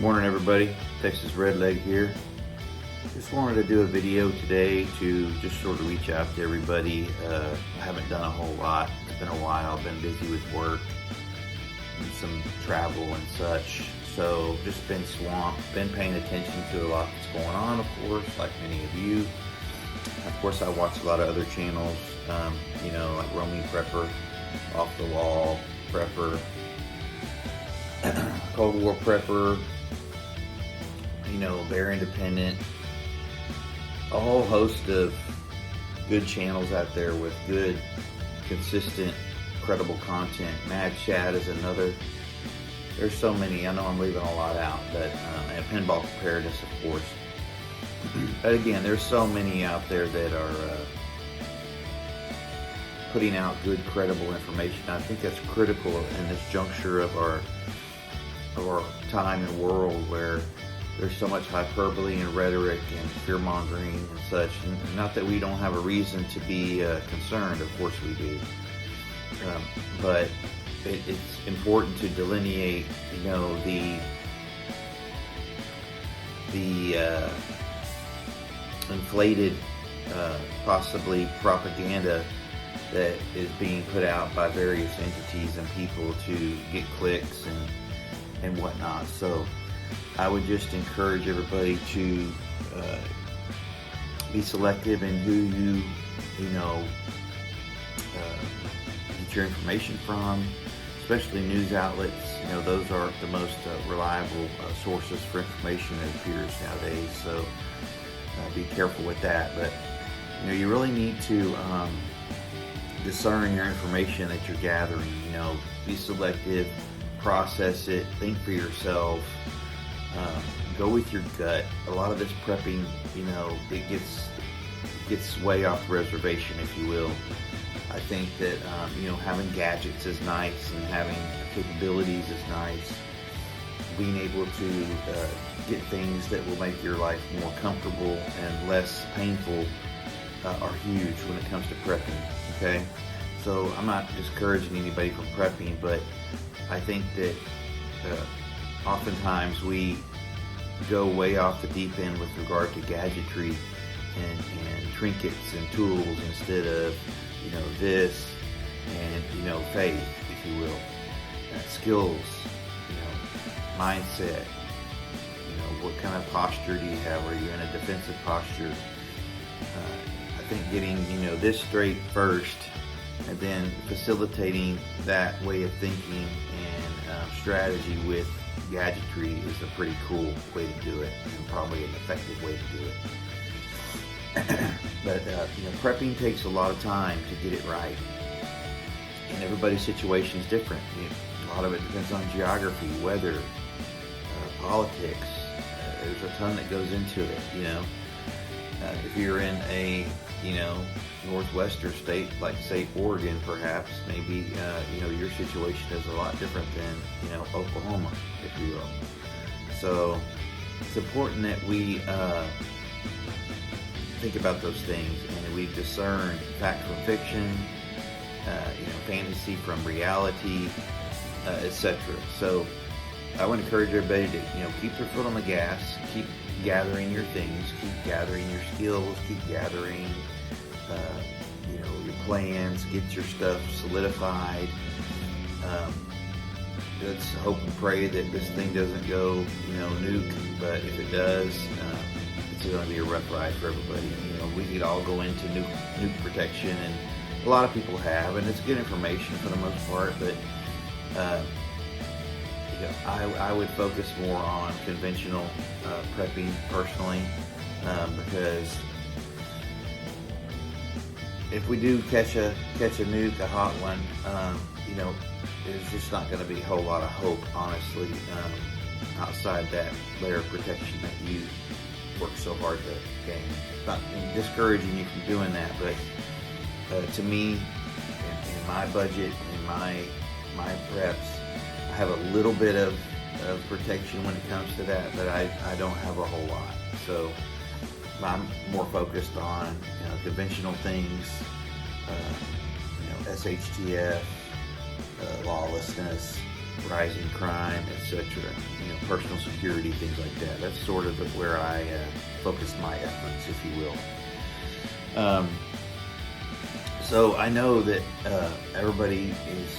Morning everybody, Texas Redleg here. Just wanted to do a video today to just sort of reach out to everybody. I haven't done a whole lot. It's been a while. I've been busy with work and some travel and such. So just been swamped, been paying attention to a lot that's going on, of course, like many of you. Of course, I watch a lot of other channels, like Roaming Prepper, Off the Wall Prepper, Cold War Prepper, Bear Independent, a whole host of good channels out there with good, consistent, credible content. Mad Chat is another. There's so many. I know I'm leaving a lot out, but and Pinball Preparedness, of course. But again, there's so many out there that are putting out good, credible information. I think that's critical in this juncture of our time and world where there's so much hyperbole and rhetoric and fear-mongering and such. And not that we don't have a reason to be concerned, of course we do. But it's important to delineate, the inflated, possibly propaganda that is being put out by various entities and people to get clicks and whatnot. So I would just encourage everybody to be selective in who you get your information from, especially news outlets. Those are the most reliable sources for information, it appears nowadays. So be careful with that. But you really need to discern your information that you're gathering. Be selective, process it, think for yourself. Go with your gut. A lot of this prepping, it gets way off the reservation, if you will. I think that having gadgets is nice and having capabilities is nice. Being able to get things that will make your life more comfortable and less painful are huge when it comes to prepping. Okay, so I'm not discouraging anybody from prepping, but I think that oftentimes we go way off the deep end with regard to gadgetry and trinkets and tools instead of this and faith, if you will, skills, mindset. What kind of posture do you have? Are you in a defensive posture? I think getting this straight first, and then facilitating that way of thinking and strategy with gadgetry is a pretty cool way to do it, and probably an effective way to do it. But prepping takes a lot of time to get it right, and everybody's situation is different. A lot of it depends on geography, weather, politics. There's a ton that goes into it. If you're in a northwestern state like, say, Oregon, perhaps, maybe your situation is a lot different than Oklahoma, if you will. So it's important that we think about those things and we discern fact from fiction, fantasy from reality, etc. So I would encourage everybody to keep their foot on the gas, keep gathering your things, keep gathering your skills, keep gathering your plans, get your stuff solidified. Let's hope and pray that this thing doesn't go nuke, but if it does, it's going to be a rough ride for everybody. We could all go into nuke protection, and a lot of people have, and it's good information for the most part, but I would focus more on conventional prepping personally, because if we do catch a nuke, a hot one, there's just not going to be a whole lot of hope, honestly, outside that layer of protection that you work so hard to gain. Not discouraging you from doing that, but to me, in my budget, in my preps, I have a little bit of protection when it comes to that, but I don't have a whole lot. So I'm more focused on conventional things, SHTF, lawlessness, rising crime, etc. Personal security, things like that. That's sort of where I focus my efforts, if you will. So I know that everybody is,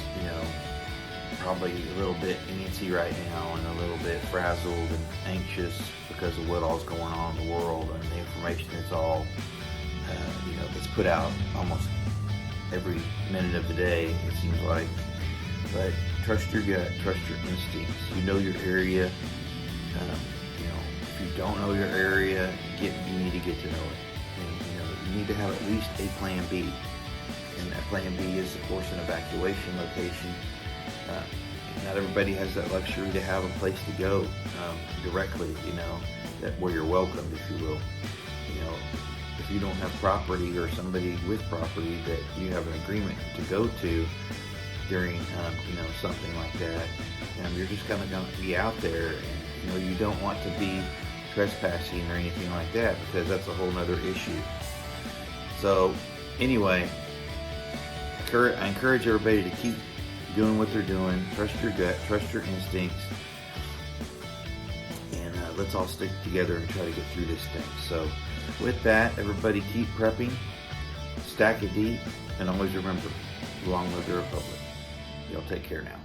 probably a little bit antsy right now and a little bit frazzled and anxious because of what all's going on in the world and the information that's all, it's put out almost every minute of the day, it seems like. But trust your gut, trust your instincts. You know your area. If you don't know your area, you need to get to know it. And you need to have at least a plan B. And that plan B is, of course, an evacuation location. Not everybody has that luxury to have a place to go directly, that where you're welcomed, if you will. If you don't have property or somebody with property that you have an agreement to go to during, something like that, you're just kind of going to be out there, and you don't want to be trespassing or anything like that, because that's a whole nother issue. So anyway, I encourage everybody to keep doing what they're doing. Trust your gut, trust your instincts, and let's all stick together and try to get through this thing. So with that, everybody keep prepping, stack it deep, and always remember, long live the Republic. Y'all take care now.